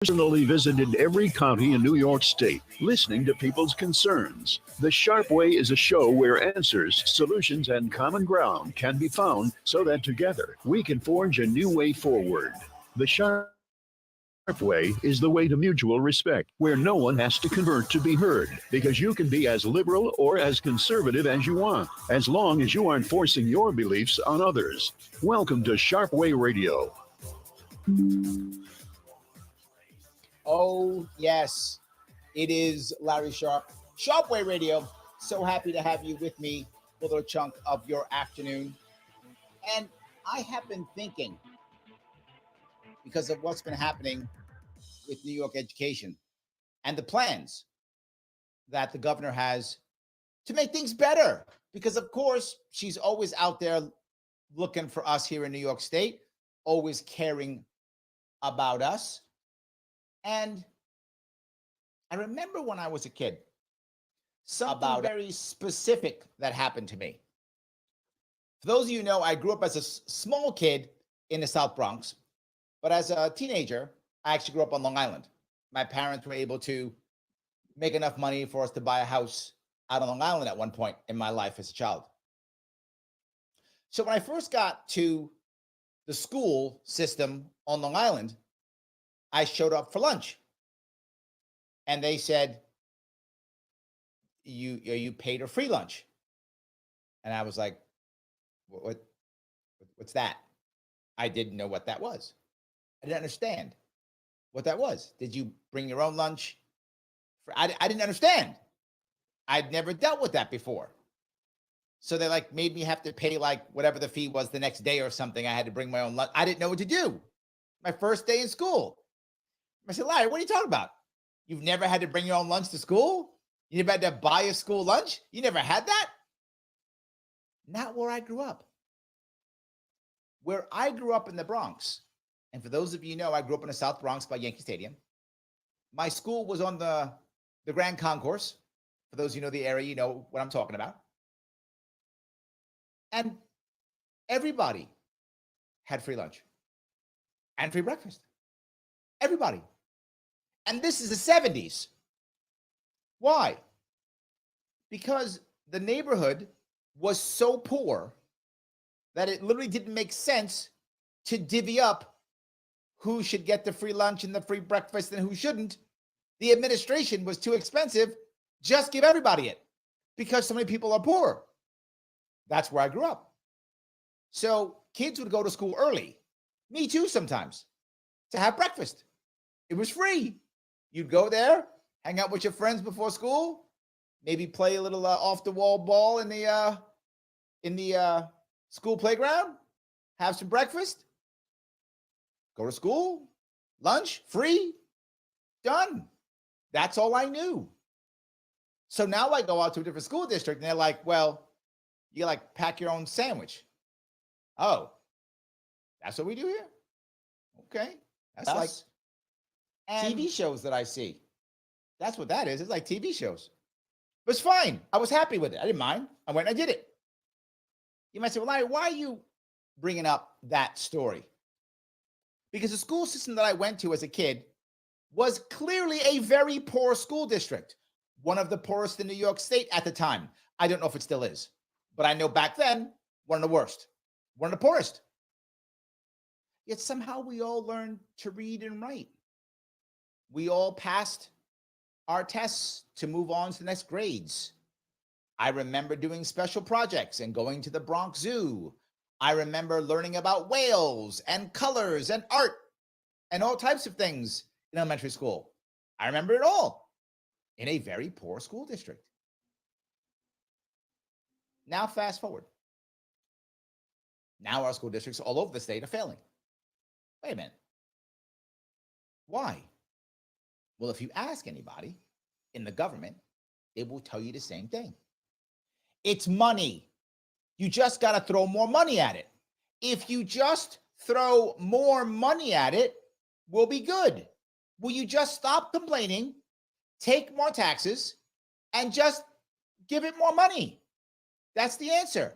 personally visited every county in New York State, listening to people's concerns. The Sharpe Way is a show where answers, solutions, and common ground can be found so that together we can forge a new way forward. The Sharpe Way is the way to mutual respect, where no one has to convert to be heard, because you can be as liberal or as conservative as you want, as long as you aren't forcing your beliefs on others. Welcome to Sharpe Way Radio. Oh, yes, it is Larry Sharpe, Sharpe Way Radio. So happy to have you with me for a little chunk of your afternoon. And I have been thinking, because of what's been happening with New York education and the plans that the governor has to make things better. Because, of course, she's always out there looking for us here in New York State, always caring about us. And I remember when I was a kid, something very specific that happened to me. For those of you who know, I grew up as a small kid in the South Bronx, but as a teenager, I actually grew up on Long Island. My parents were able to make enough money for us to buy a house out on Long Island at one point in my life as a child. So when I first got to the school system on Long Island, I showed up for lunch. And they said, you paid a free lunch. And I was like, what's that? I didn't know what that was. I didn't understand what that was. Did you bring your own lunch? I didn't understand. I'd never dealt with that before. So they made me have to pay whatever the fee was the next day or something. I had to bring my own lunch. I didn't know what to do. My first day in school. I said, Larry, what are you talking about? You've never had to bring your own lunch to school? You never had to buy a school lunch? You never had that? Not where I grew up. Where I grew up in the Bronx, and for those of you who know, I grew up in the South Bronx by Yankee Stadium. My school was on the Grand Concourse. For those of you who know the area, you know what I'm talking about. And everybody had free lunch and free breakfast. Everybody. And this is the 70s. Why? Because the neighborhood was so poor that it literally didn't make sense to divvy up who should get the free lunch and the free breakfast and who shouldn't. The administration was too expensive. Just give everybody it because so many people are poor. That's where I grew up. So kids would go to school early, me too sometimes, to have breakfast. It was free. You'd go there, hang out with your friends before school, maybe play a little off-the-wall ball in the school playground, have some breakfast, go to school, lunch, free, done. That's all I knew. So now I go out to a different school district, and they're like, well, you pack your own sandwich. Oh, that's what we do here? Okay. That's TV shows that I see. That's what that is. It's like TV shows. But it's fine. I was happy with it. I didn't mind. I went and I did it. You might say, well, Larry, why are you bringing up that story? Because the school system that I went to as a kid was clearly a very poor school district. One of the poorest in New York State at the time. I don't know if it still is. But I know back then, one of the worst. One of the poorest. Yet somehow we all learned to read and write. We all passed our tests to move on to the next grades. I remember doing special projects and going to the Bronx Zoo. I remember learning about whales and colors and art and all types of things in elementary school. I remember it all in a very poor school district. Now fast forward. Now our school districts all over the state are failing. Wait a minute. Why? Well, if you ask anybody in the government, they will tell you the same thing. It's money. You just got to throw more money at it. If you just throw more money at it, we'll be good. Will you just stop complaining, take more taxes, and just give it more money? That's the answer.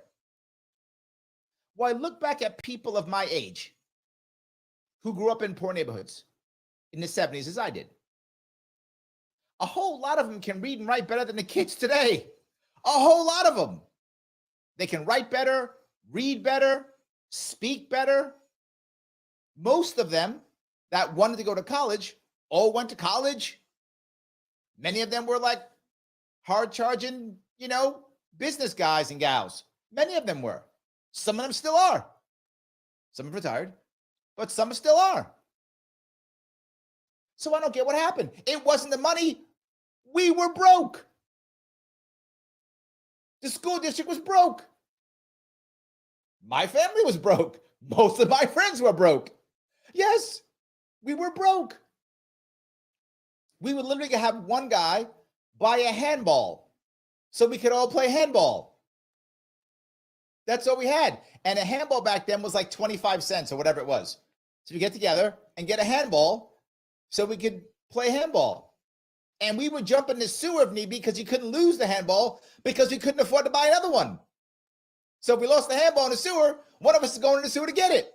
Well, I look back at people of my age who grew up in poor neighborhoods, in the 70s as I did. A whole lot of them can read and write better than the kids today. A whole lot of them. They can write better, read better, speak better. Most of them that wanted to go to college all went to college. Many of them were like hard charging, business guys and gals. Many of them were. Some of them still are. Some have retired, but some still are. So I don't get what happened. It wasn't the money. We were broke. The school district was broke. My family was broke. Most of my friends were broke. Yes, we were broke. We would literally have one guy buy a handball so we could all play handball. That's all we had. And a handball back then was like 25 cents or whatever it was. So we get together and get a handball so we could play handball. And we would jump in the sewer if need be because you couldn't lose the handball because we couldn't afford to buy another one. So if we lost the handball in the sewer, one of us is going in the sewer to get it.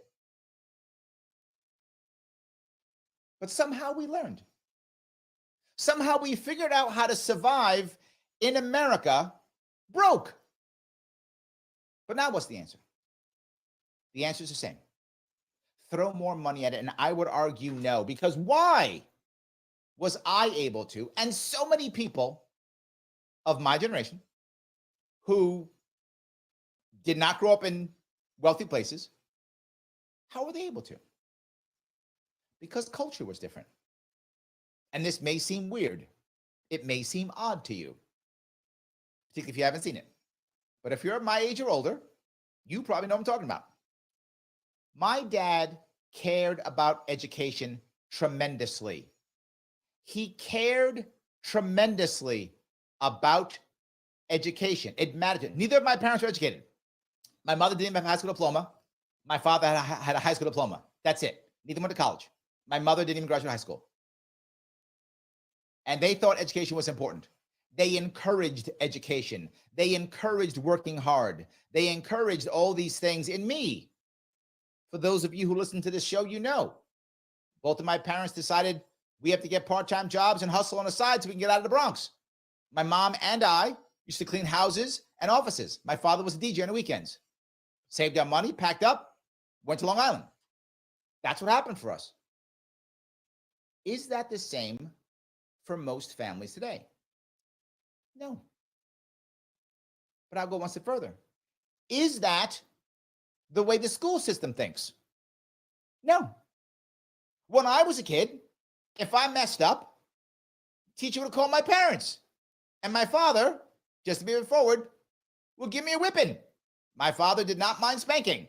But somehow we learned. Somehow we figured out how to survive in America broke. But now what's the answer? The answer is the same. Throw more money at it. And I would argue no, because why was I able to, and so many people of my generation who did not grow up in wealthy places, how were they able to? Because culture was different. And this may seem weird. It may seem odd to you, particularly if you haven't seen it. But if you're my age or older, you probably know what I'm talking about. My dad cared about education tremendously. He cared tremendously about education. It mattered. Neither of my parents were educated. My mother didn't have a high school diploma. My father had a high school diploma. That's it. Neither went to college. My mother didn't even graduate high school. And they thought education was important. They encouraged education. They encouraged working hard. They encouraged all these things in me. For those of you who listen to this show, you know, both of my parents decided we have to get part-time jobs and hustle on the side so we can get out of the Bronx. My mom and I used to clean houses and offices. My father was a DJ on the weekends. Saved our money, packed up, went to Long Island. That's what happened for us. Is that the same for most families today? No. But I'll go one step further. Is that the way the school system thinks? No. When I was a kid, if I messed up, teacher would call my parents. And my father, just to be forward, would give me a whipping. My father did not mind spanking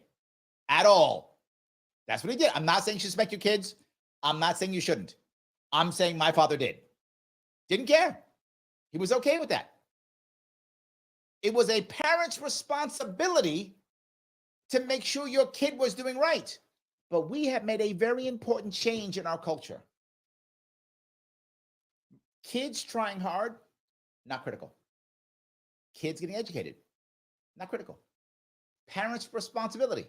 at all. That's what he did. I'm not saying you should spank your kids. I'm not saying you shouldn't. I'm saying my father did. Didn't care. He was okay with that. It was a parent's responsibility to make sure your kid was doing right. But we have made a very important change in our culture. Kids trying hard, not critical. Kids getting educated, not critical. Parents' responsibility,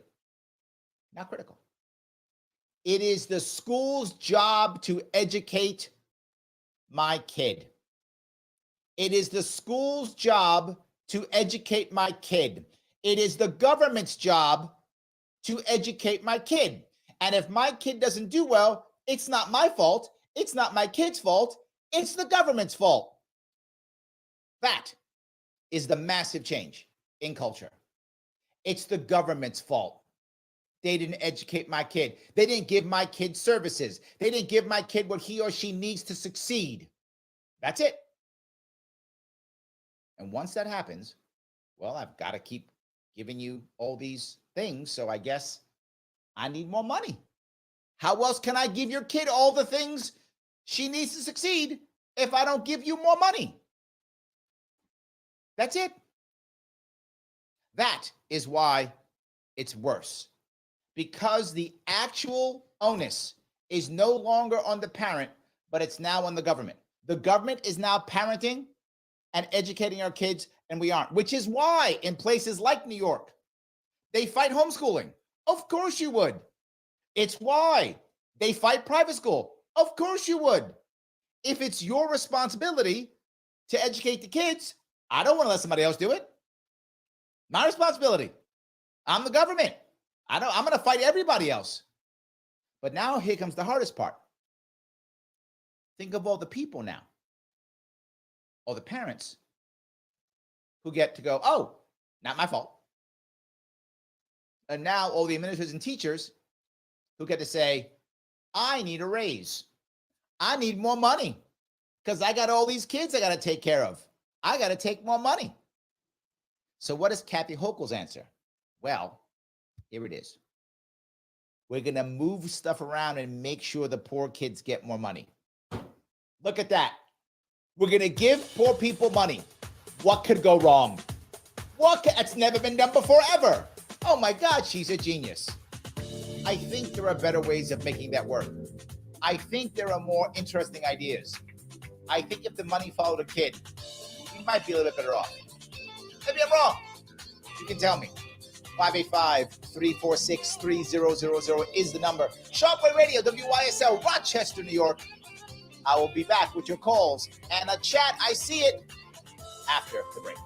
not critical. It is the school's job to educate my kid. It is the school's job to educate my kid. It is the government's job to educate my kid. And if my kid doesn't do well, it's not my fault. It's not my kid's fault. It's the government's fault. That is the massive change in culture. It's the government's fault. They didn't educate my kid. They didn't give my kid services. They didn't give my kid what he or she needs to succeed. That's it. And once that happens, well, I've got to keep giving you all these things. So I guess I need more money. How else can I give your kid all the things she needs to succeed if I don't give you more money? That's it. That is why it's worse. Because the actual onus is no longer on the parent, but it's now on the government. The government is now parenting and educating our kids, and we aren't, which is why in places like New York, they fight homeschooling. Of course you would. It's why they fight private school. Of course you would. If it's your responsibility to educate the kids, I don't want to let somebody else do it. My responsibility. I'm the government. I'm going to fight everybody else. But now here comes the hardest part. Think of all the people now, all the parents who get to go, oh, not my fault. And now all the administrators and teachers who get to say, I need a raise. I need more money because I got all these kids I got to take care of. I got to take more money. So what is Kathy Hochul's answer? Well, here it is. We're going to move stuff around and make sure the poor kids get more money. Look at that. We're going to give poor people money. What could go wrong? That's never been done before, ever. Oh my God, she's a genius. I think there are better ways of making that work. I think there are more interesting ideas. I think if the money followed a kid, we might be a little bit better off. Maybe I'm wrong. You can tell me. 585-346-3000 is the number. Sharpe Way Radio, WYSL, Rochester, New York. I will be back with your calls and a chat. I see it after the break.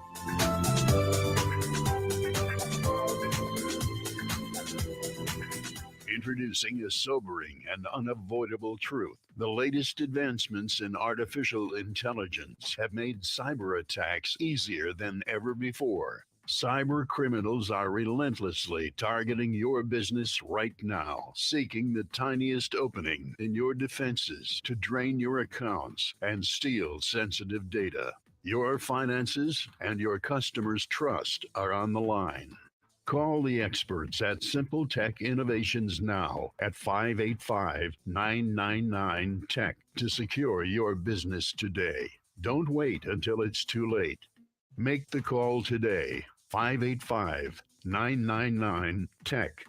Introducing a sobering and unavoidable truth. The latest advancements in artificial intelligence have made cyber attacks easier than ever before. Cyber criminals are relentlessly targeting your business right now, seeking the tiniest opening in your defenses to drain your accounts and steal sensitive data. Your finances and your customers' trust are on the line. Call the experts at Simple Tech Innovations now at 585-999-TECH to secure your business today. Don't wait until it's too late. Make the call today. 585-999-TECH.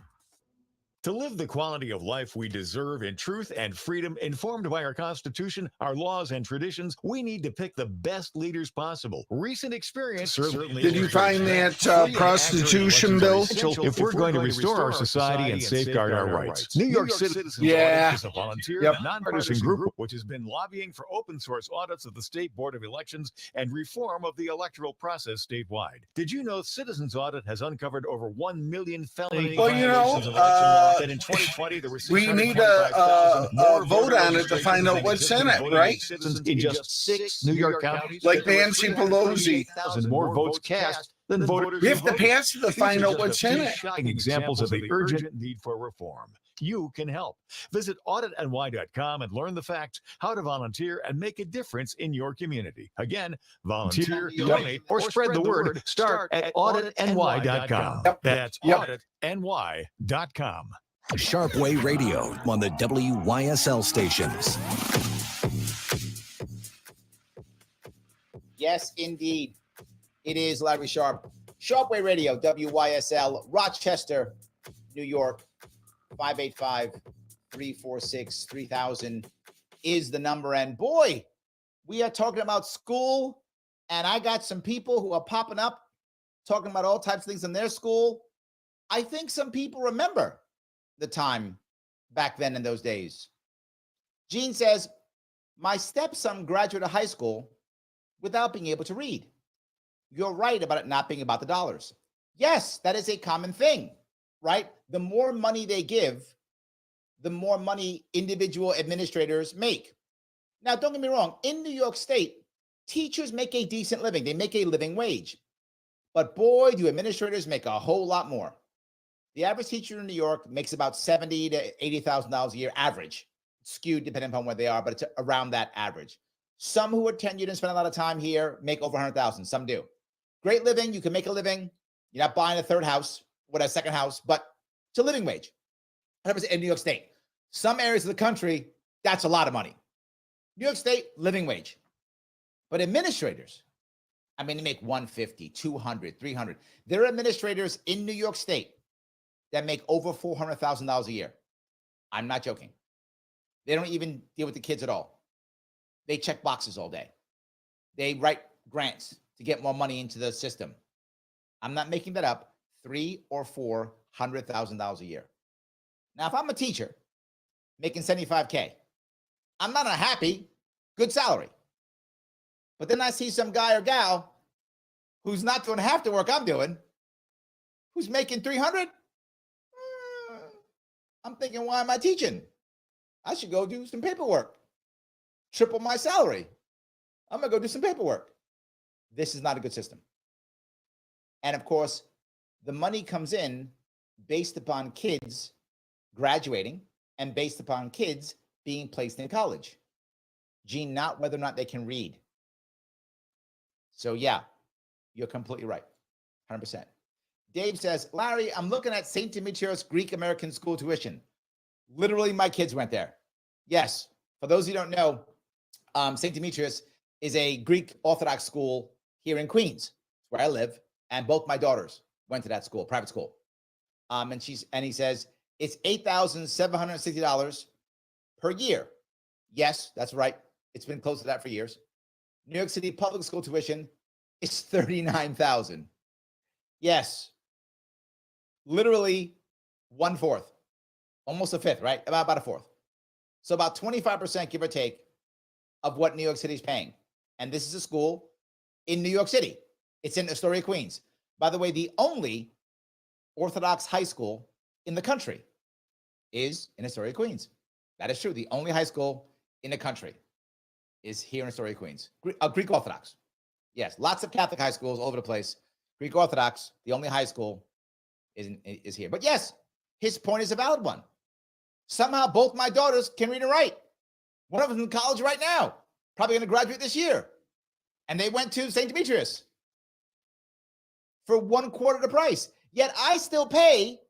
To live the quality of life we deserve in truth and freedom, informed by our Constitution, our laws, and traditions, we need to pick the best leaders possible. Recent experience certainly. Did you find that prostitution bill? If we're going to restore our society and safeguard our rights. New York Citizens Yeah. Audit is a volunteer, Yep. nonpartisan group which has been lobbying for open source audits of the State Board of Elections and reform of the electoral process statewide. Did you know Citizens Audit has uncovered over 1 million felony Well, you know, violations of election law? That in 2020 there were we need 625,000 more vote on it to voter find out what's in it, voting right? citizens in just 6 New York counties. Like There were Nancy Pelosi. 338,000 more votes cast than voters. We have to pass it to These find are out just what's a in few it. shocking examples of the urgent need for reform. You can help. Visit auditny.com and learn the facts, how to volunteer, and make a difference in your community. Again, volunteer, donate, or spread the word. Start at auditny.com. That's auditny.com. Sharpe Way Radio on the WYSL stations. Yes, indeed. It is Larry Sharpe. Sharpe Way Radio, WYSL, Rochester, New York. 585-346-3000 is the number. And boy, we are talking about school. And I got some people who are popping up talking about all types of things in their school. I think some people remember the time back then in those days. Gene says, my stepson graduated high school without being able to read. You're right about it not being about the dollars. Yes, that is a common thing, right? The more money they give, the more money individual administrators make. Now, don't get me wrong. In New York State, teachers make a decent living. They make a living wage. But boy, do administrators make a whole lot more. The average teacher in New York makes about $70,000 to $80,000 a year average, skewed depending upon where they are, but it's around that average. Some who are tenured and spend a lot of time here make over $100,000. Some do. Great living. You can make a living. You're not buying a third house, with a second house, but it's a living wage. 100% in New York State. Some areas of the country, that's a lot of money. New York State, living wage. But administrators, I mean, they make $150,000, $200,000, $300,000. There are administrators in New York State that make over $400,000 a year. I'm not joking. They don't even deal with the kids at all. They check boxes all day. They write grants to get more money into the system. I'm not making that up. $300,000 or $400,000 a year. Now, if I'm a teacher making $75K, I'm not unhappy. Good salary. But then I see some guy or gal who's not doing half the work I'm doing, who's making 300. I'm thinking, why am I teaching? I should go do some paperwork. Triple my salary. I'm going to go do some paperwork. This is not a good system. And of course, the money comes in based upon kids graduating and based upon kids being placed in college. Gene, not whether or not they can read. So yeah, you're completely right. 100%. Dave says, Larry, I'm looking at St. Demetrius Greek American School tuition. Literally, my kids went there. Yes. For those who don't know, St. Demetrius is a Greek Orthodox school here in Queens, where I live, and both my daughters went to that school, private school. And he says it's $8,760 per year. Yes, that's right. It's been close to that for years. New York City public school tuition is $39,000. Yes, literally 1/4, almost a fifth, right? About 1/4. So about 25%, give or take, of what New York City is paying. And this is a school in New York City. It's in Astoria, Queens. By the way, the only Orthodox high school in the country is in Astoria, Queens. That is true. The only high school in the country is here in Astoria, Queens. Greek Orthodox. Yes, lots of Catholic high schools all over the place. Greek Orthodox, the only high school is here. But yes, his point is a valid one. Somehow both my daughters can read and write. One of them in college right now, probably going to graduate this year. And they went to St. Demetrius for 1/4 the price. Yet I still pay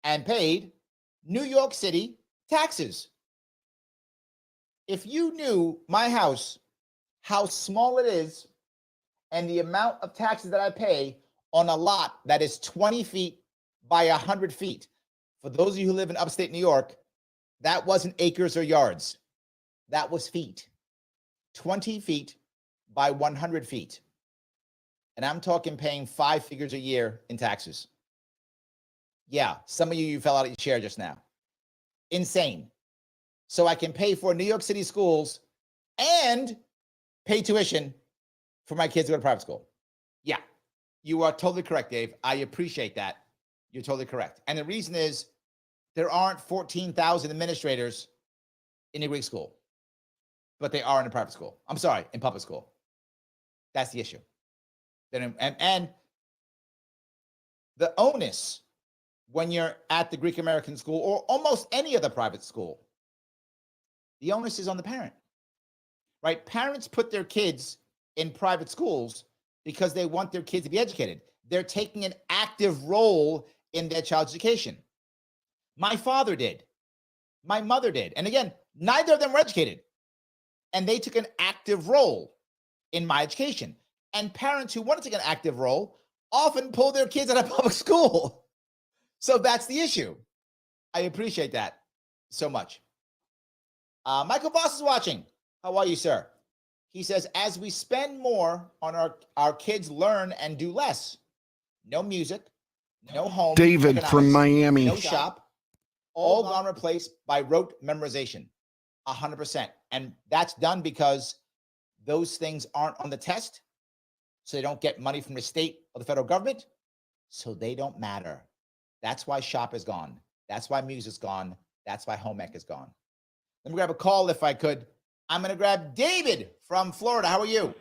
and paid New York City taxes. If you knew my house, how small it is, and the amount of taxes that I pay on a lot that is 20 feet by 100 feet. For those of you who live in upstate New York, that wasn't acres or yards. That was feet. 20 feet by 100 feet. And I'm talking paying 5 figures a year in taxes. Yeah, some of you fell out of your chair just now. Insane. So I can pay for New York City schools and pay tuition for my kids to go to private school. Yeah, you are totally correct, Dave. I appreciate that. You're totally correct. And the reason is there aren't 14,000 administrators in a Greek school, but they are in a private school. I'm sorry, in public school. That's the issue. And the onus when you're at the Greek American school or almost any other private school, the onus is on the parent, right? Parents put their kids in private schools because they want their kids to be educated. They're taking an active role in their child's education. My father did. My mother did. And again, neither of them were educated. And they took an active role in my education. And parents who want to take an active role often pull their kids out of public school. So that's the issue. I appreciate that so much. Michael Voss is watching. How are you, sir? He says, as we spend more on our kids learn and do less. No music, no home. David from Miami. No shop. All gone replaced by rote memorization. 100%. And that's done because those things aren't on the test. So they don't get money from the state or the federal government. So they don't matter. That's why shop is gone. That's why music's gone. That's why home ec is gone. Let me grab a call if I could. I'm going to grab David from Florida. How are you?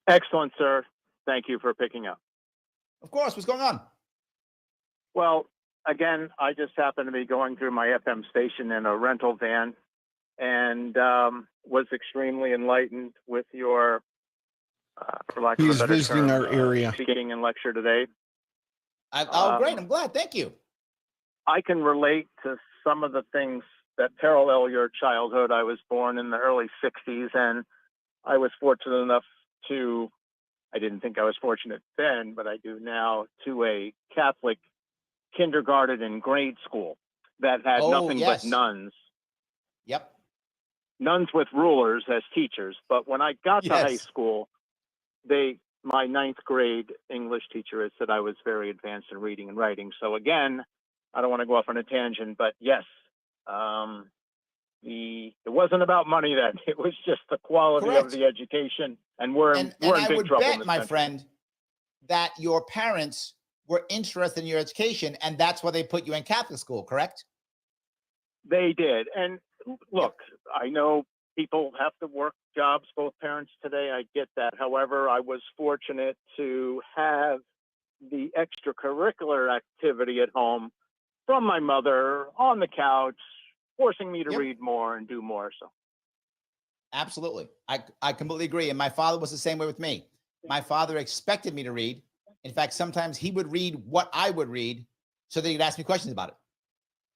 Excellent, sir. Thank you for picking up. Of course. What's going on? Well, again, I just happened to be going through my FM station in a rental van and was extremely enlightened with your, for lack of a He's better visiting term, our area. speaking and lecture today. Great. I'm glad. Thank you. I can relate to some of the things that parallel your childhood. I was born in the early 60s, and I was fortunate enough to, I didn't think I was fortunate then, but I do now, to a Catholic kindergarten and grade school that had nothing but nuns. Yep. Nuns with rulers as teachers. But when I got to high school, my 9th grade English teacher had said I was very advanced in reading and writing. So again, I don't want to go off on a tangent, but yes, it wasn't about money then. It was just the quality Correct. of the education, and we're in I big would trouble. in bet, this my country. friend, that your parents were interested in your education, and that's why they put you in Catholic school, correct? They did. And look, I know people have to work jobs, both parents today. I get that. However, I was fortunate to have the extracurricular activity at home from my mother on the couch, forcing me to Yep. read more and do more. So Absolutely. I completely agree. And my father was the same way with me. My father expected me to read. In fact, sometimes he would read what I would read so that he could ask me questions about it.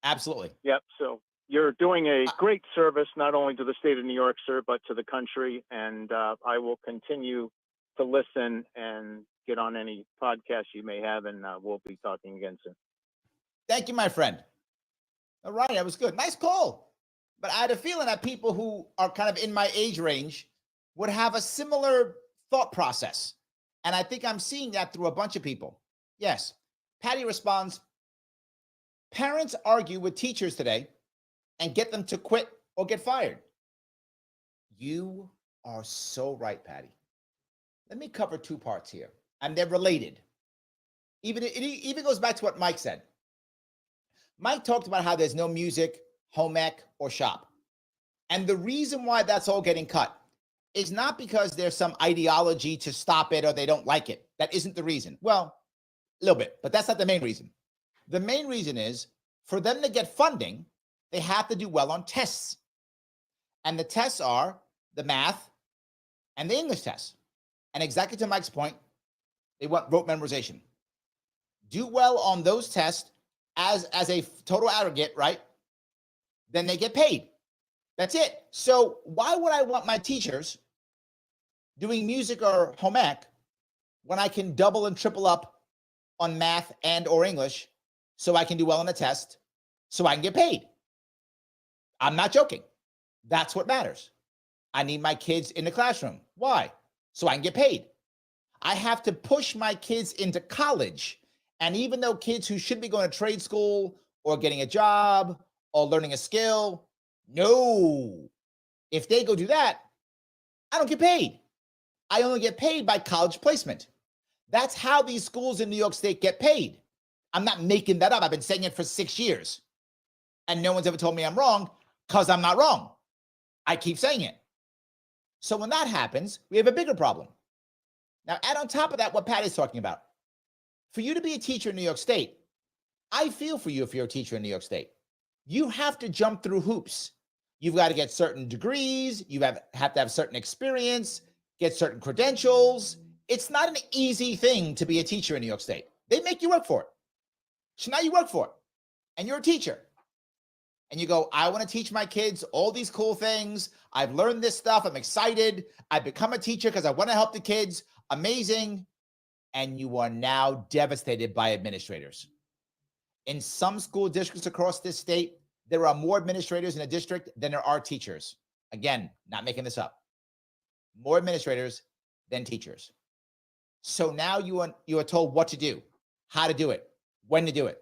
Absolutely. yep. So you're doing a great service, not only to the state of New York, sir, but to the country. And I will continue to listen and get on any podcasts you may have, and we'll be talking again soon. Thank you, my friend. All right, that was good. Nice call. But I had a feeling that people who are kind of in my age range would have a similar thought process. And I think I'm seeing that through a bunch of people. Yes. Patty responds, parents argue with teachers today and get them to quit or get fired. You are so right, Patty. Let me cover two parts here, and they're related. It even goes back to what Mike said. Mike talked about how there's no music, home ec, or shop. And the reason why that's all getting cut is not because there's some ideology to stop it or they don't like it. That isn't the reason. Well, a little bit, but that's not the main reason. The main reason is for them to get funding, they have to do well on tests. And the tests are the math and the English tests. And exactly to Mike's point, they want rote memorization. Do well on those tests as a total aggregate, right? Then they get paid. That's it. So why would I want my teachers doing music or home ec when I can double and triple up on math and or English so I can do well on the test so I can get paid? I'm not joking. That's what matters. I need my kids in the classroom. Why? So I can get paid. I have to push my kids into college. And even though kids who should be going to trade school or getting a job or learning a skill, no. If they go do that, I don't get paid. I only get paid by college placement. That's how these schools in New York State get paid. I'm not making that up. I've been saying it for 6 years. And no one's ever told me I'm wrong because I'm not wrong. I keep saying it. So when that happens, we have a bigger problem. Now, add on top of that what Patty's talking about. For you to be a teacher in New York State, I feel for you if you're a teacher in New York State. You have to jump through hoops. You've got to get certain degrees. You have to have certain experience, get certain credentials. It's not an easy thing to be a teacher in New York State. They make you work for it. So now you work for it, and you're a teacher. And you go, I want to teach my kids all these cool things. I've learned this stuff. I'm excited. I've become a teacher because I want to help the kids. Amazing. And you are now devastated by administrators. In some school districts across this state, there are more administrators in a district than there are teachers. Again, not making this up. More administrators than teachers. So now you are told what to do, how to do it, when to do it.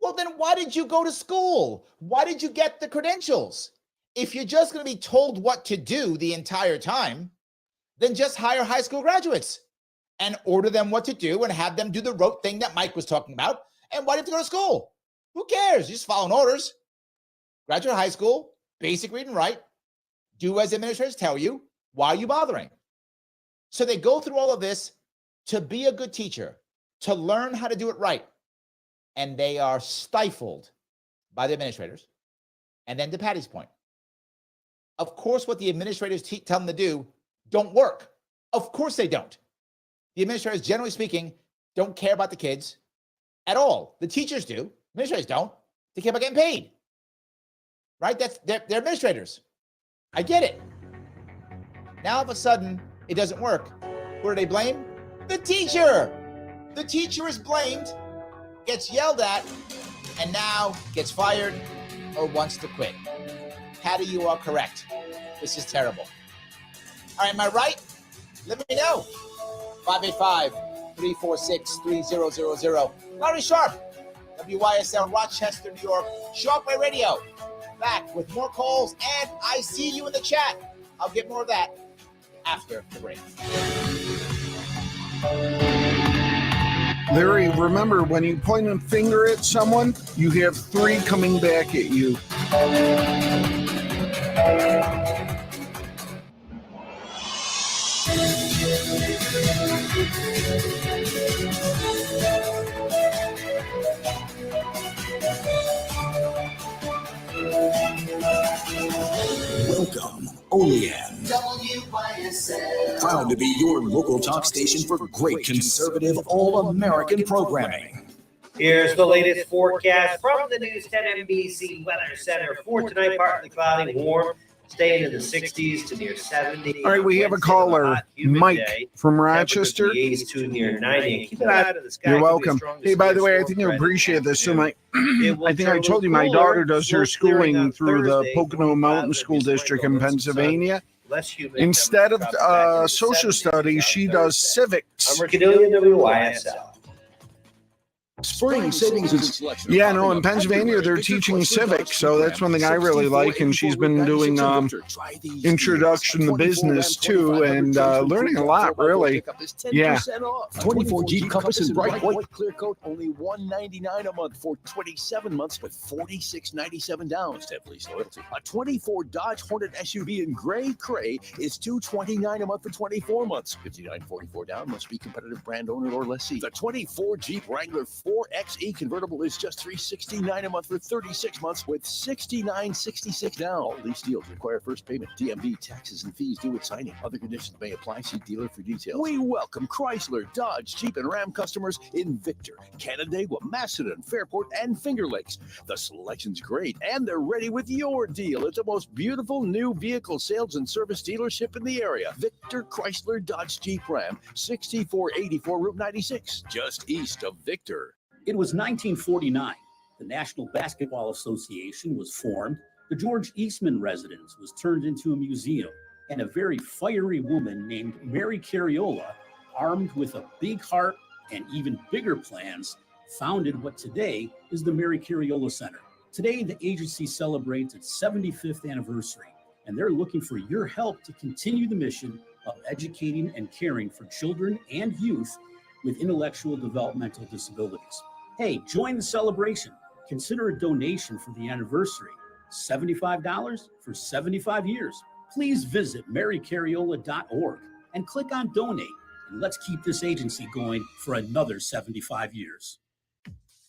Well, then why did you go to school? Why did you get the credentials? If you're just going to be told what to do the entire time, then just hire high school graduates and order them what to do and have them do the rote thing that Mike was talking about. And why do you have to go to school? Who cares? You're just following orders. Graduate high school, basic read and write, do as administrators tell you. Why are you bothering? So they go through all of this to be a good teacher, to learn how to do it right. And they are stifled by the administrators. And then to Patty's point, of course, what the administrators tell them to do don't work. Of course they don't. The administrators, generally speaking, don't care about the kids at all. The teachers do. Administrators don't. They care about getting paid. Right? They're administrators. I get it. Now, all of a sudden, it doesn't work. Who do they blame? The teacher. The teacher is blamed, gets yelled at, and now gets fired or wants to quit. Patty, you are correct. This is terrible. All right, am I right? Let me know. 585-346-3000. Larry Sharpe, WYSL Rochester, New York, Sharpe Way Radio. back with more calls, and I see you in the chat. I'll get more of that after the break. Larry, remember, when you point a finger at someone, you have 3 coming back at you. Welcome, Olean. WYSL. Proud to be your local talk station for great conservative all-American programming. Here's the latest forecast from the News 10 NBC Weather Center for tonight. Partly cloudy, warm, staying in the 60s to near 70. All right, we have a caller, Mike from Rochester. To near 90. Keep an eye out of the sky. You're welcome. Hey, by the way, I think you appreciate this. So I think I told you my daughter does her schooling through the Pocono Mountain School District in Pennsylvania. Instead of social studies, she does civics. I'm Ricky Dillian, WYSL. Spring savings and selection. Yeah, no, in Pennsylvania, they're teaching civics, so that's one thing I really like, and she's been doing introduction to business, too, and learning a lot, really. Yeah. 24 Jeep Compass in bright white clear coat, only $199 a month for 27 months with $46.97 down. Step lease loyalty. A 24 Dodge Hornet SUV in gray is $229 a month for 24 months. $59.44 down. Must be competitive brand owner or lessee. The 24 Jeep Wrangler 4xe convertible is just $369 a month for 36 months with $69.66 down. All lease deals require first payment, DMV, taxes, and fees due at signing. Other conditions may apply. See dealer for details. We welcome Chrysler, Dodge, Jeep, and Ram customers in Victor, Canandaigua, Macedon, Fairport, and Finger Lakes. The selection's great, and they're ready with your deal at the most beautiful new vehicle sales and service dealership in the area. Victor Chrysler, Dodge, Jeep, Ram, 6484 Route 96, just east of Victor. It was 1949. The National Basketball Association was formed. The George Eastman residence was turned into a museum. And a very fiery woman named Mary Cariola, armed with a big heart and even bigger plans, founded what today is the Mary Cariola Center. Today, the agency celebrates its 75th anniversary, and they're looking for your help to continue the mission of educating and caring for children and youth with intellectual developmental disabilities. Hey, join the celebration. Consider a donation for the anniversary. $75 for 75 years. Please visit marycariola.org and click on donate. And let's keep this agency going for another 75 years.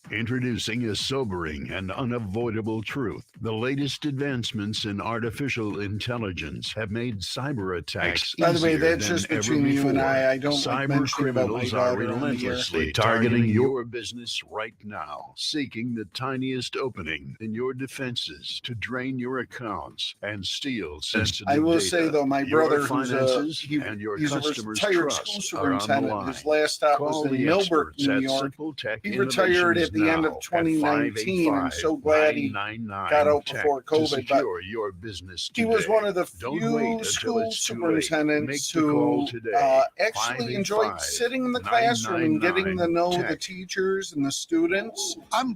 Introducing a sobering and unavoidable truth. The latest advancements in artificial intelligence have made cyber attacks By the way, easier that's than just ever between you and before. I don't like Cyber mentioning about my criminals are daughter on the air. relentlessly targeting your business right now, seeking the tiniest opening in your defenses to drain your accounts and steal sensitive I will data. say, though, my Your brother, who's finances and your he's a customers' retired school trust are on the superintendent. line. His last stop was Call in the Millbrook, experts New at York. Simple Tech He retired at the end of 2019. I'm so glad he got out before COVID. But your business he was one of the Don't wait few until school it's too late. superintendents Make the call who today. actually enjoyed sitting in the classroom and getting to know the teachers and the students. I'm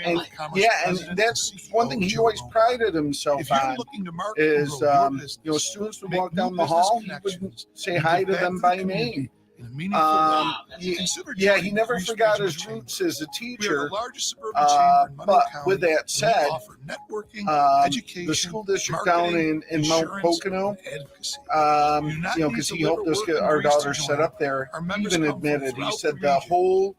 and that's one thing he always prided himself on is students would walk down the hall, he would say hi to them by name. He never forgot his roots as a teacher. But with that said, the school district down in Mount Pocono, because he helped us get our daughter set up there, he even admitted, he said the whole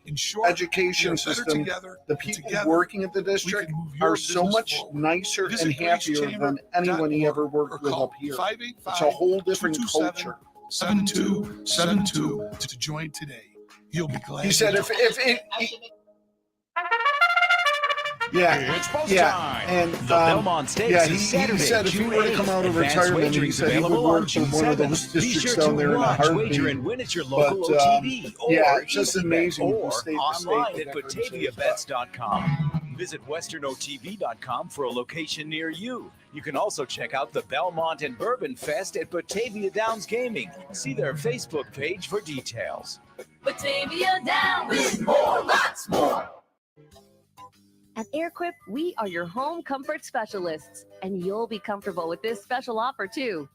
education system, the people working at the district are so much nicer and happier than anyone he ever worked with up here. It's a whole different culture. 7272 to join today. You'll be glad. He said if It's post time. And the Belmont Stakes he is Saturday, said if he were to come out of Advanced retirement, he wagering's said he would available work on for one of those June 7th. Be districts sure down to there in a watch, heartbeat. wager, and win at your local But, OTB or it's just amazing. or State to online state. at BataviaBets.com. Visit WesternOTB.com for a location near you. You can also check out the Belmont and Bourbon Fest at Batavia Downs Gaming. See their Facebook page for details. Batavia down with more, lots more. At AirQuip, we are your home comfort specialists, and you'll be comfortable with this special offer, too.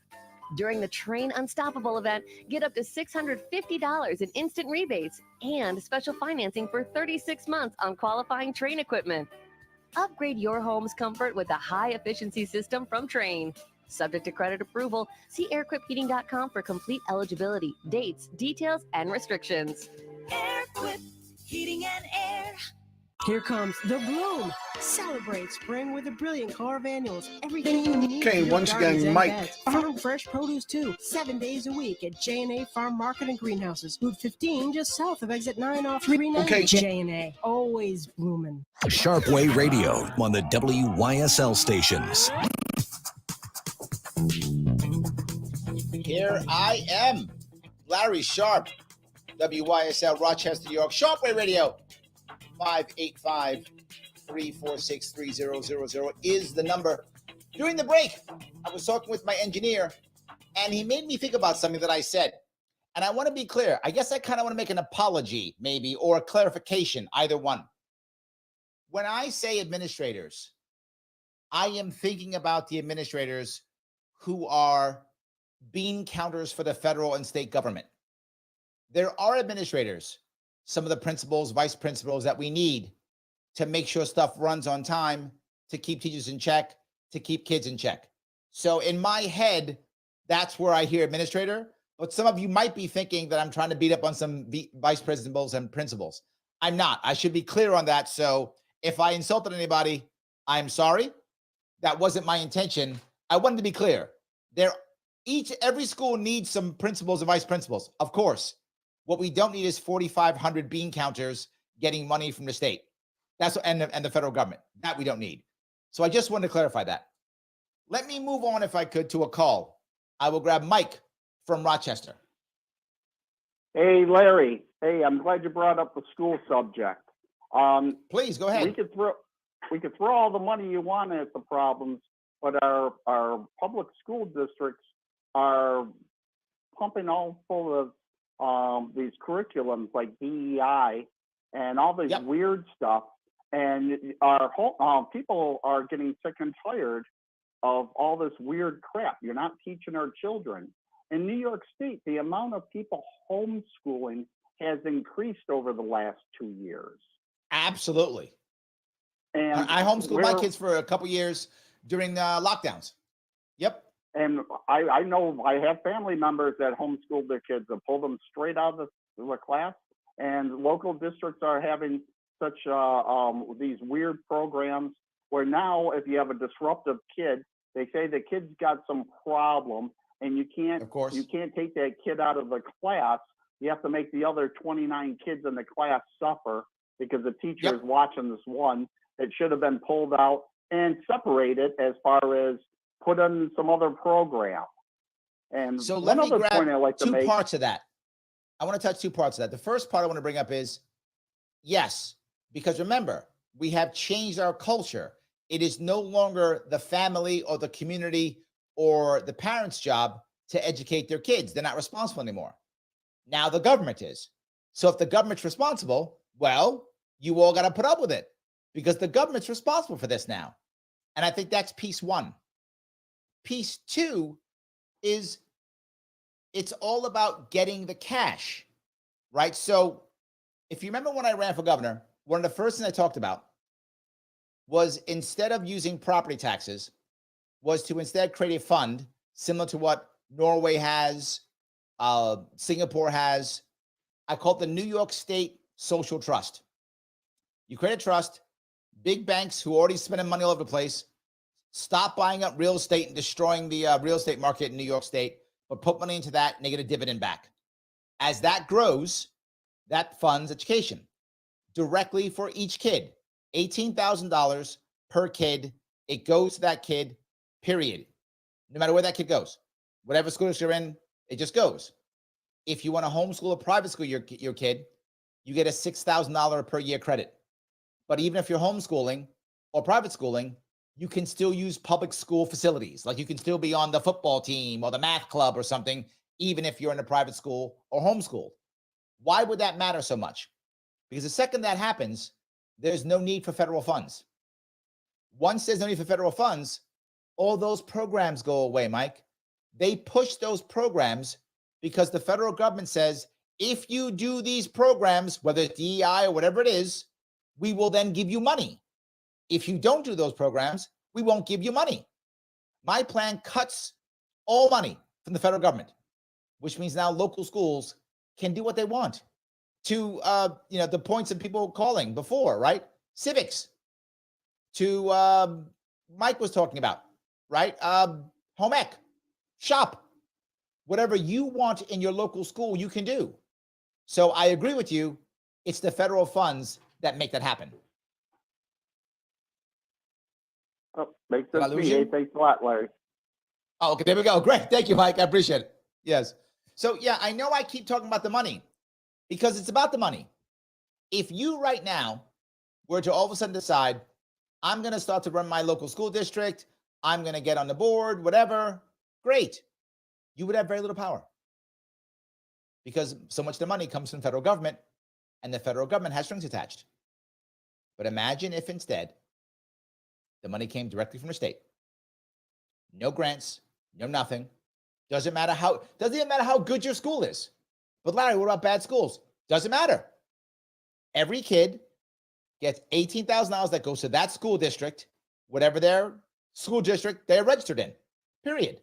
During the Train Unstoppable event, get up to $650 in instant rebates and special financing for 36 months on qualifying Train equipment. Upgrade your home's comfort with a high-efficiency system from Train. Subject to credit approval, see airquipheating.com for complete eligibility, dates, details, and restrictions. AirQuip Heating and Air. Here comes the bloom. Celebrate spring with a brilliant car of annuals. Everything you need. Okay, once again, Mike. Farm fresh produce too. 7 days a week at J&A Farm Market and Greenhouses. Route 15, just south of exit 9 off 390. Okay. J&A, always blooming. Sharpe Way Radio on the WYSL stations. Here I am, Larry Sharpe, WYSL Rochester, New York, Sharpe Way Radio. 585-346-3000 is the number. During the break, I was talking with my engineer, and he made me think about something that I said. And I want to be clear. I guess I kind of want to make an apology, maybe, or a clarification, either one. When I say administrators, I am thinking about the administrators who are bean counters for the federal and state government. There are administrators, some of the principals, vice principals that we need to make sure stuff runs on time, to keep teachers in check, to keep kids in check. So in my head, that's where I hear administrator. But some of you might be thinking that I'm trying to beat up on some vice principals and principals. I'm not. I should be clear on that. So if I insulted anybody, I'm sorry. That wasn't my intention. I wanted to be clear. Every school needs some principals and vice principals, of course. What we don't need is 4,500 bean counters getting money from the state. And the federal government. That we don't need. So I just wanted to clarify that. Let me move on, if I could, to a call. I will grab Mike from Rochester. Hey, Larry. Hey, I'm glad you brought up the school subject. Please go ahead. We could throw all the money you want at the problems, but our public school districts are pumping all full of these curriculums like DEI and all this weird stuff. And our people are getting sick and tired of all this weird crap. You're not teaching our children. In New York State, the amount of people homeschooling has increased over the last 2 years. Absolutely. And I homeschooled my kids for a couple years during the lockdowns. Yep. And I know I have family members that homeschool their kids and pull them straight out of the class. And local districts are having such these weird programs where now if you have a disruptive kid, they say the kid's got some problem and you can't take that kid out of the class. You have to make the other 29 kids in the class suffer because the teacher is watching this one that should have been pulled out and separated as far as put in some other program. And so let me grab two parts of that. I want to touch two parts of that. The first part I want to bring up is, yes, because remember, we have changed our culture. It is no longer the family or the community or the parents' job to educate their kids. They're not responsible anymore. Now the government is. So if the government's responsible, well, you all got to put up with it because the government's responsible for this now. And I think that's piece one. Piece two is it's all about getting the cash, right? So if you remember when I ran for governor, one of the first things I talked about was instead of using property taxes, was to instead create a fund similar to what Norway has, Singapore has. I call it the New York State Social Trust. You create a trust, big banks who are already spending money all over the place, stop buying up real estate and destroying the real estate market in New York State, but put money into that and they get a dividend back. As that grows, that funds education directly for each kid, $18,000 per kid. It goes to that kid, period. No matter where that kid goes, whatever school you're in, it just goes. If you want to homeschool or private school your kid, you get a $6,000 per year credit. But even if you're homeschooling or private schooling, you can still use public school facilities. Like you can still be on the football team or the math club or something, even if you're in a private school or homeschooled. Why would that matter so much? Because the second that happens, there's no need for federal funds. once there's no need for federal funds, all those programs go away, Mike. They push those programs because the federal government says, if you do these programs, whether it's DEI or whatever it is, we will then give you money. If you don't do those programs, we won't give you money. My plan cuts all money from the federal government, which means now local schools can do what they want. To the points of people calling before, right? Civics. To Mike was talking about, right? Home ec, shop, whatever you want in your local school, you can do. So I agree with you. It's the federal funds that make that happen. Oh, makes sense to me. Hey, thanks a lot, Larry. Oh, okay, there we go. Great. Thank you, Mike. I appreciate it. Yes. So, yeah, I know I keep talking about the money because it's about the money. If you right now were to all of a sudden decide, I'm going to start to run my local school district, I'm going to get on the board, whatever, great. You would have very little power because so much of the money comes from the federal government and the federal government has strings attached. But imagine if instead the money came directly from the state. No grants, no nothing. Doesn't matter how good your school is. But Larry, what about bad schools? Doesn't matter. Every kid gets $18,000 that goes to that school district, whatever their school district they're registered in, period.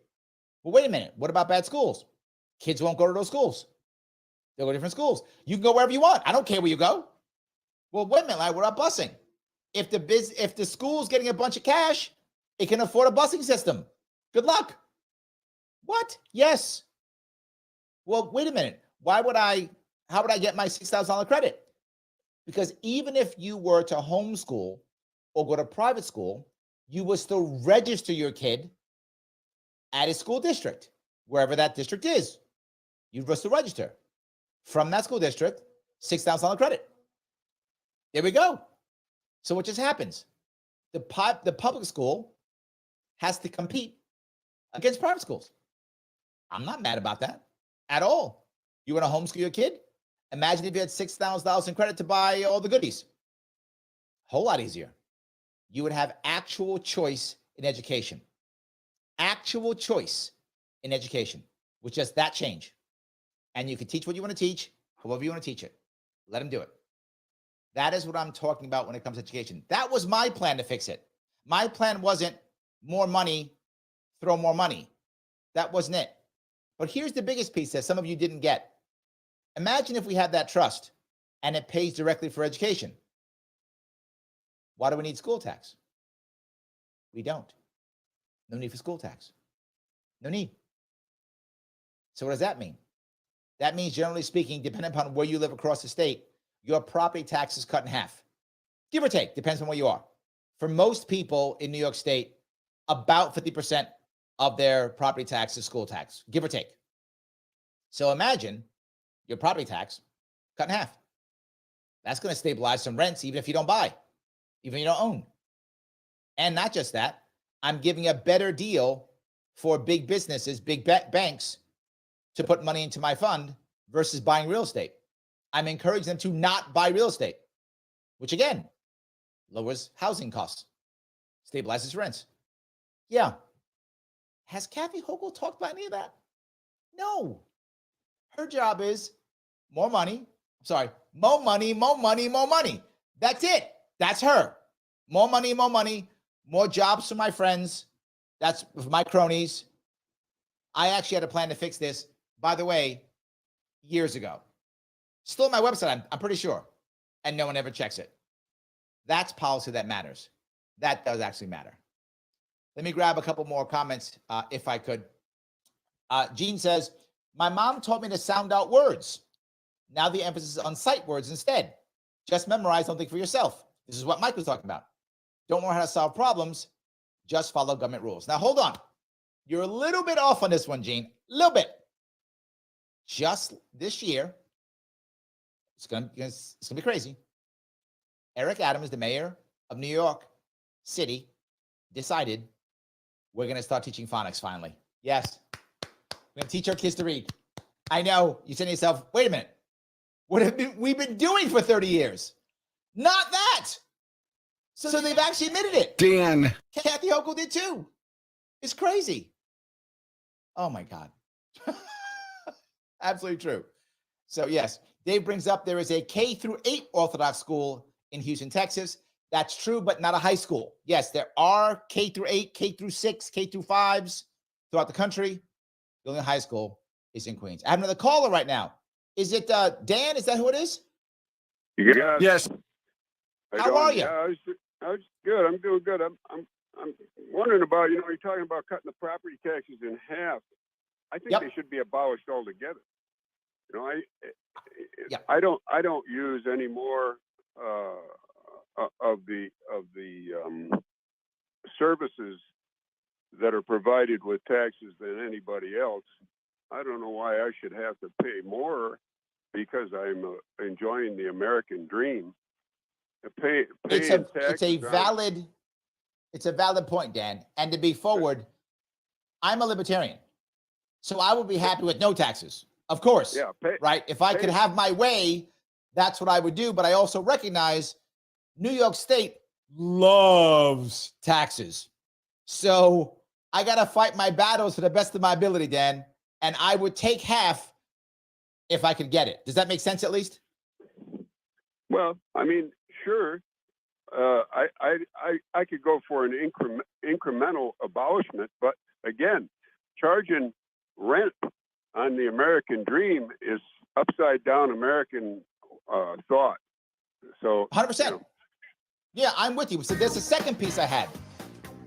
Well, wait a minute. What about bad schools? Kids won't go to those schools. They'll go to different schools. You can go wherever you want. I don't care where you go. Well, wait a minute, Larry, what about busing? If the school's getting a bunch of cash, it can afford a busing system. Good luck. What? Yes. Well, wait a minute. How would I get my $6,000 credit? Because even if you were to homeschool or go to private school, you would still register your kid at a school district, wherever that district is. You must still register. From that school district, $6,000 credit. There we go. So what just happens? The public school has to compete against private schools. I'm not mad about that at all. You want to homeschool your kid? Imagine if you had $6,000 in credit to buy all the goodies. Whole lot easier. You would have actual choice in education. Actual choice in education with just that change. And you can teach what you want to teach, however you want to teach it. Let them do it. That is what I'm talking about when it comes to education. That was my plan to fix it. My plan wasn't more money, throw more money. That wasn't it. But here's the biggest piece that some of you didn't get. Imagine if we had that trust and it pays directly for education. Why do we need school tax? We don't. No need for school tax. No need. So what does that mean? That means, generally speaking, depending upon where you live across the state, your property tax is cut in half. Give or take, depends on where you are. For most people in New York State, about 50% of their property tax is school tax, give or take. So imagine your property tax cut in half. That's going to stabilize some rents, even if you don't buy, even if you don't own. And not just that, I'm giving a better deal for big businesses, big banks, to put money into my fund versus buying real estate. I'm encouraging them to not buy real estate, which again, lowers housing costs, stabilizes rents. Yeah. Has Kathy Hochul talked about any of that? No. Her job is more money. More money, more money, more money. That's it. That's her. More money, more jobs for my friends. That's for my cronies. I actually had a plan to fix this, by the way, years ago. Still on my website, I'm pretty sure. And no one ever checks it. That's policy that matters. That does actually matter. Let me grab a couple more comments if I could. Gene says, my mom taught me to sound out words. Now the emphasis is on sight words instead. Just memorize, don't think for yourself. This is what Mike was talking about. Don't know how to solve problems. Just follow government rules. Now, hold on. You're a little bit off on this one, Gene. A little bit. Just this year, it's gonna be crazy. Eric Adams, the mayor of New York City, decided we're going to start teaching phonics finally. Yes. We're going to teach our kids to read. I know. You say to yourself, wait a minute. What have we been doing for 30 years? Not that. So they've actually admitted it. Dan. Kathy Hochul did too. It's crazy. Oh my God. Absolutely true. So yes, Dave brings up there is a K-8 Orthodox school in Houston, Texas. That's true, but not a high school. Yes, there are K-8, K-6, K-5s throughout the country. The only high school is in Queens. I have another caller right now. Is it Dan? Is that who it is? Yes. How are you? I was good. I'm doing good. I'm wondering about, you're talking about cutting the property taxes in half. I think they should be abolished altogether. I don't use any more of the services that are provided with taxes than anybody else. I don't know why I should have to pay more because I'm enjoying the American dream. It's a valid point, Dan. And to be forward, I'm a libertarian, so I would be happy with no taxes, of course. Yeah, right. If I could have my way, that's what I would do. But I also recognize New York State loves taxes, so I gotta fight my battles to the best of my ability, Dan. And I would take half if I could get it. Does that make sense at least? Well, I mean, sure. I could go for an incremental abolishment, but again, charging rent on the American dream is upside down American thought. So 100%. Yeah, I'm with you. So there's a second piece I had,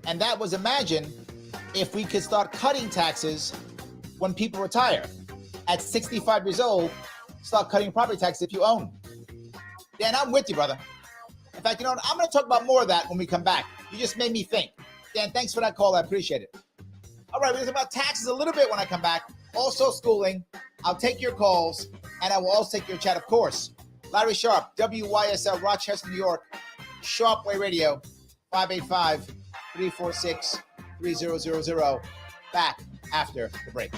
and that was imagine if we could start cutting taxes when people retire. At 65 years old, start cutting property taxes if you own. Dan, I'm with you, brother. In fact, I'm going to talk about more of that when we come back. You just made me think. Dan, thanks for that call. I appreciate it. All right, we'll talk about taxes a little bit when I come back. Also schooling. I'll take your calls, and I will also take your chat, of course. Larry Sharpe, WYSL, Rochester, New York. Sharpe Way Radio, 585-346-3000. Back after the break.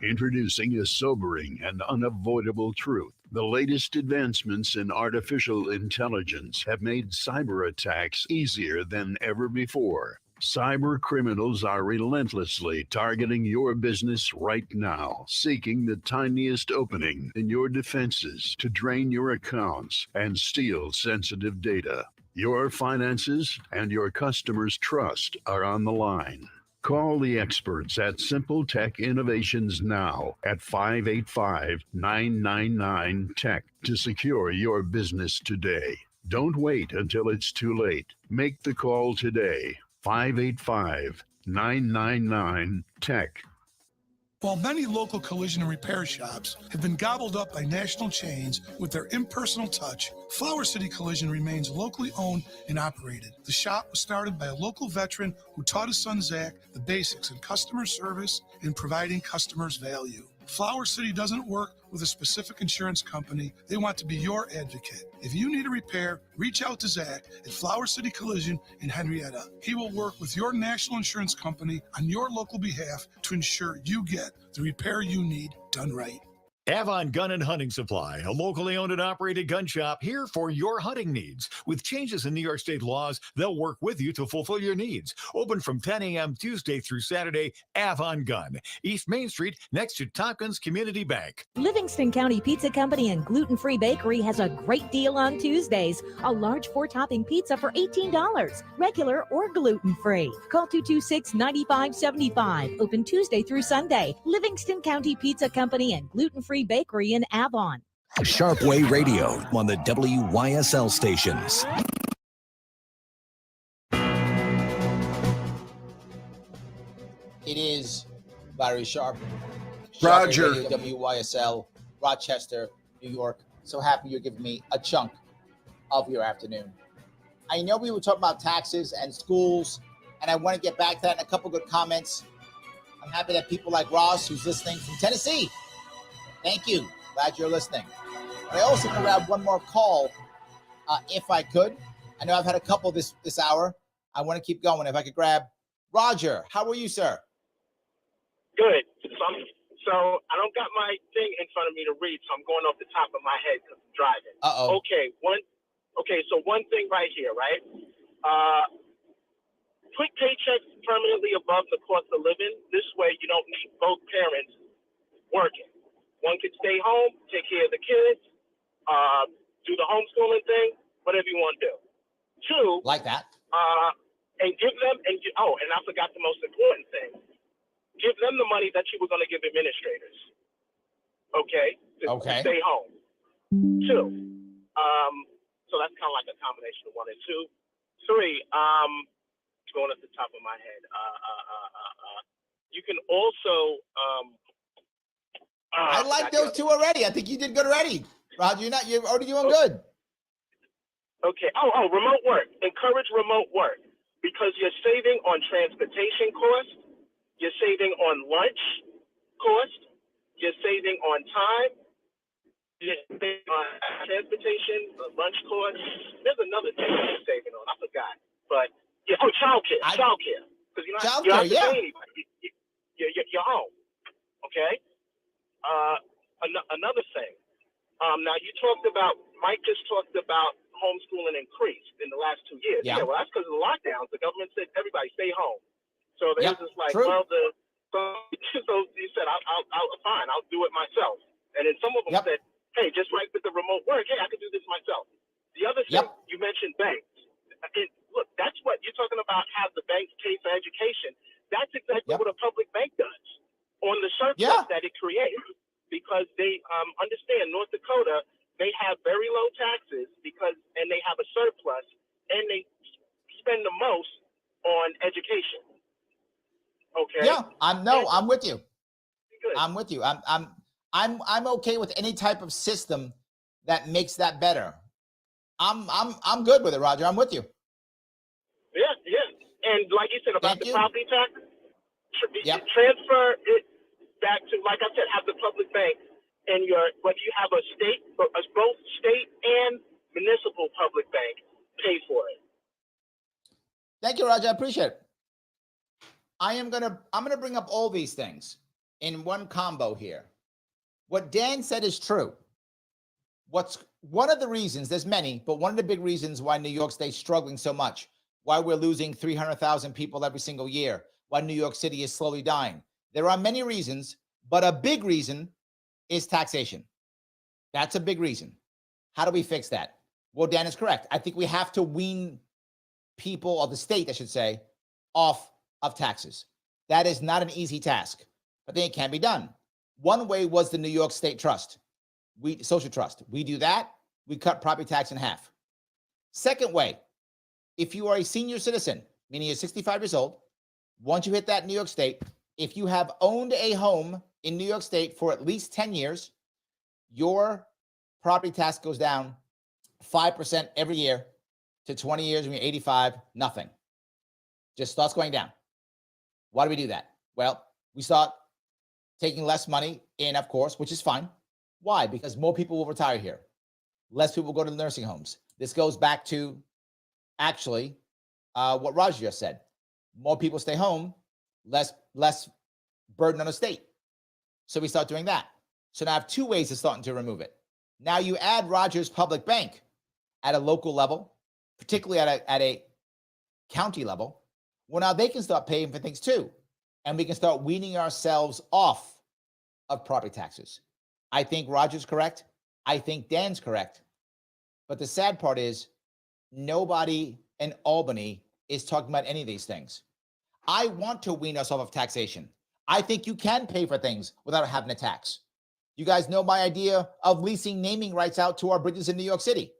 Introducing a sobering and unavoidable truth. The latest advancements in artificial intelligence have made cyber attacks easier than ever before. Cyber criminals are relentlessly targeting your business right now, seeking the tiniest opening in your defenses to drain your accounts and steal sensitive data. Your finances and your customers' trust are on the line. Call the experts at Simple Tech Innovations now at 585-999-TECH to secure your business today. Don't wait until it's too late. Make the call today. 585-999-TECH. While many local collision and repair shops have been gobbled up by national chains with their impersonal touch, Flower City Collision remains locally owned and operated. The shop was started by a local veteran who taught his son Zach the basics in customer service and providing customers value. Flower City doesn't work with a specific insurance company. They want to be your advocate. If you need a repair, reach out to Zach at Flower City Collision in Henrietta. He will work with your national insurance company on your local behalf to ensure you get the repair you need done right. Avon Gun and Hunting Supply, a locally owned and operated gun shop here for your hunting needs. With changes in New York State laws, they'll work with you to fulfill your needs. Open from 10 a.m. Tuesday through Saturday, Avon Gun, East Main Street, next to Tompkins Community Bank. Livingston County Pizza Company and Gluten Free Bakery has a great deal on Tuesdays. A large 4-topping pizza for $18, regular or gluten-free. Call 226-9575. Open Tuesday through Sunday. Livingston County Pizza Company and Gluten Free Bakery in Avon. Sharpe Way Radio on the WYSL stations. It is Larry Sharpe. Roger. Radio, WYSL, Rochester, New York. So happy you're giving me a chunk of your afternoon. I know we were talking about taxes and schools, and I want to get back to that in a couple good comments. I'm happy that people like Ross, who's listening from Tennessee. Thank you. Glad you're listening. But I also want to grab one more call, if I could. I know I've had a couple this hour. I want to keep going. If I could grab Roger. How are you, sir? Good. So I don't got my thing in front of me to read, so I'm going off the top of my head because I'm driving. Uh-oh. Okay, so one thing right here, right? Put paychecks permanently above the cost of living. This way you don't need both parents working. One could stay home, take care of the kids, do the homeschooling thing, whatever you want to do. Two, like that. And give them, and I forgot the most important thing. Give them the money that you were going to give administrators. Okay? To stay home. Two, so that's kind of like a combination of 1 and 2. 3, going at the top of my head. You can also. I like those 2 already. I think you did good already, Roger. You're already doing good. Okay. Oh, remote work. Encourage remote work because you're saving on transportation costs. You're saving on lunch cost. You're saving on time. You're saving on transportation, lunch cost. There's another thing you're saving on. I forgot, but. Yeah, childcare. Because you're not paying anybody. You're home. Okay. Another thing. Now you Mike just talked about homeschooling increased in the last 2 years. Yeah, well, that's because of the lockdowns. The government said everybody stay home. So they was just like, true. Well, so you said, fine, I'll do it myself. And then some of them said, hey, just like with the remote work, hey, I can do this myself. The other thing you mentioned banks. Look, that's what you're talking about, have the banks pay for education. That's exactly what a public bank does on the surplus that it creates, because they understand North Dakota, they have very low taxes and they have a surplus, and they spend the most on education. Okay. Yeah, I'm with you. Good. I'm with you. I'm okay with any type of system that makes that better. I'm good with it, Roger. I'm with you. Yeah. And like you said about the property tax, transfer it back to, like I said, have the public bank and whether you have both state and municipal public bank pay for it. Thank you, Roger. I appreciate it. I'm gonna bring up all these things in one combo here. What Dan said is true. What's one of the reasons, there's many, but one of the big reasons why New York State's struggling so much, why we're losing 300,000 people every single year, why New York City is slowly dying. There are many reasons, but a big reason is taxation. That's a big reason. How do we fix that? Well, Dan is correct. I think we have to wean people, or the state, I should say, off of taxes. That is not an easy task, but then it can be done. One way was the New York State Trust, social trust. We do that, we cut property tax in half. Second way, if you are a senior citizen, meaning you're 65 years old, once you hit that New York State, if you have owned a home in New York State for at least 10 years, your property tax goes down 5% every year to 20 years when you're 85, nothing. Just starts going down. Why do we do that? Well, we start taking less money in, of course, which is fine. Why? Because more people will retire here. Less people go to the nursing homes. This goes back to actually what Raj just said. More people stay home, less burden on the state. So we start doing that. So now I have 2 ways of starting to remove it. Now you add Rogers Public Bank at a local level, particularly at a county level. Well, now they can start paying for things too. And we can start weaning ourselves off of property taxes. I think Roger's correct. I think Dan's correct. But the sad part is nobody in Albany is talking about any of these things. I want to wean us off of taxation. I think you can pay for things without having a tax. You guys know my idea of leasing naming rights out to our bridges in New York City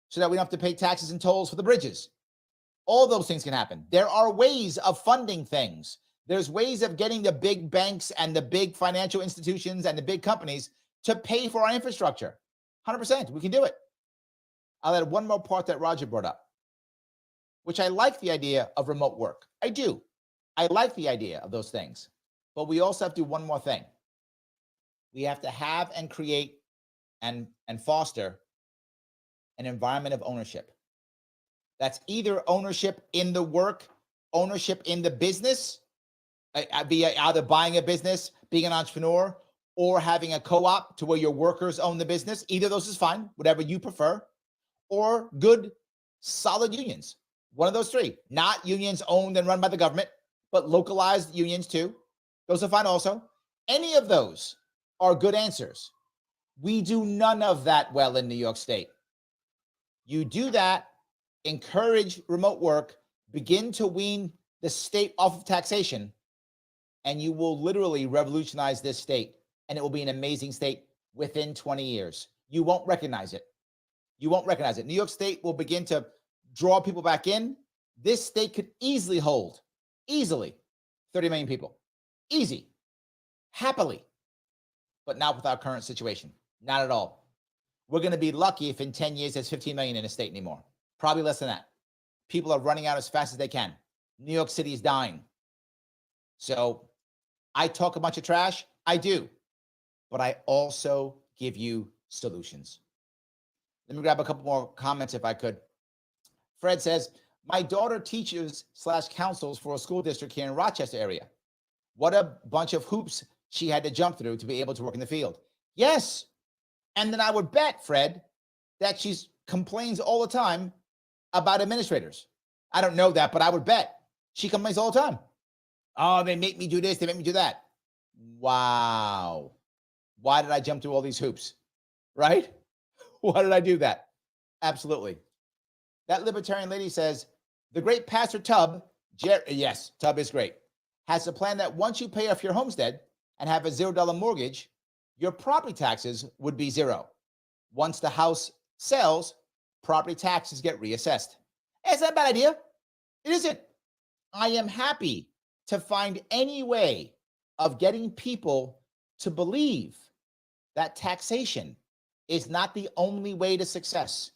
so that we don't have to pay taxes and tolls for the bridges. All those things can happen. There are ways of funding things. There's ways of getting the big banks and the big financial institutions and the big companies to pay for our infrastructure. 100%, we can do it. I'll add one more part that Roger brought up, which I like the idea of remote work. I do. I like the idea of those things. But we also have to do one more thing. We have to have and create and foster an environment of ownership. That's either ownership in the work, ownership in the business, Be either buying a business, being an entrepreneur, or having a co-op to where your workers own the business. Either of those is fine, whatever you prefer. Or good, solid unions. One of those three. Not unions owned and run by the government, but localized unions too. Those are fine also. Any of those are good answers. We do none of that well in New York State. You do that, encourage remote work, begin to wean the state off of taxation, and you will literally revolutionize this state, and it will be an amazing state within 20 years. You won't recognize it. You won't recognize it. New York State will begin to draw people back in. This state could easily hold, 30 million people. Easy. Happily. But not with our current situation. Not at all. We're going to be lucky if in 10 years there's 15 million in a state anymore. Probably less than that. People are running out as fast as they can. New York City is dying. So I talk a bunch of trash. I do. But I also give you solutions. Let me grab a couple more comments if I could. Fred says, my daughter teaches / counsels for a school district here in Rochester area. What a bunch of hoops she had to jump through to be able to work in the field. Yes. And then I would bet, Fred, that she complains all the time about administrators. I don't know that, but I would bet she complains all the time. Oh, they make me do this. They make me do that. Wow. Why did I jump through all these hoops? Right? Why did I do that? Absolutely. That libertarian lady says, the great Pastor Tubb, yes, Tubb is great, has a plan that once you pay off your homestead and have a $0 mortgage, your property taxes would be zero. Once the house sells, property taxes get reassessed. It's not a bad idea. It isn't. I am happy to find any way of getting people to believe that taxation is not the only way to success.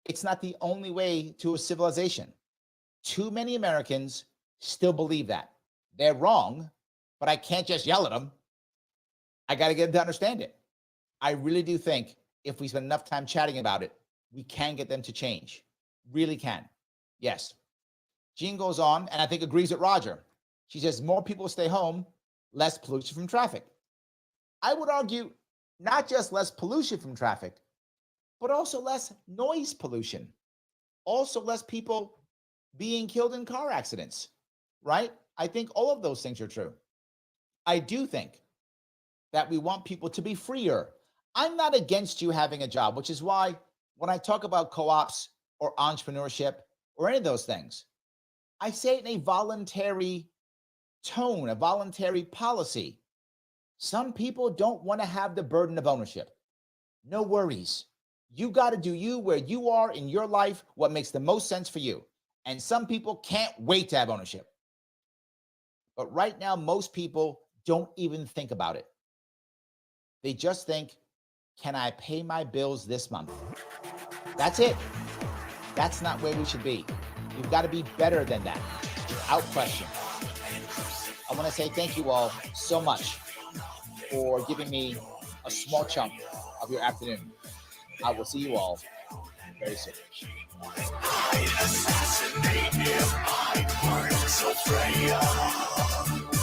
It's not the only way to a civilization. Too many Americans still believe that. They're wrong, but I can't just yell at them. I got to get them to understand it. I really do think if we spend enough time chatting about it, we can get them to change. Really can. Yes. Jean goes on, and I think agrees with Roger. She says, more people stay home, less pollution from traffic. I would argue not just less pollution from traffic, but also less noise pollution. Also less people being killed in car accidents, right? I think all of those things are true. I do think that we want people to be freer. I'm not against you having a job, which is why when I talk about co-ops or entrepreneurship or any of those things, I say it in a voluntary tone, a voluntary policy. Some people don't want to have the burden of ownership. No worries. You got to do you where you are in your life, what makes the most sense for you. And some people can't wait to have ownership. But right now, most people don't even think about it. They just think, can I pay my bills this month? That's it. That's not where we should be. We've got to be better than that, without question. I want to say thank you all so much for giving me a small chunk of your afternoon. I will see you all very soon. I assassinate him, I burn so frail.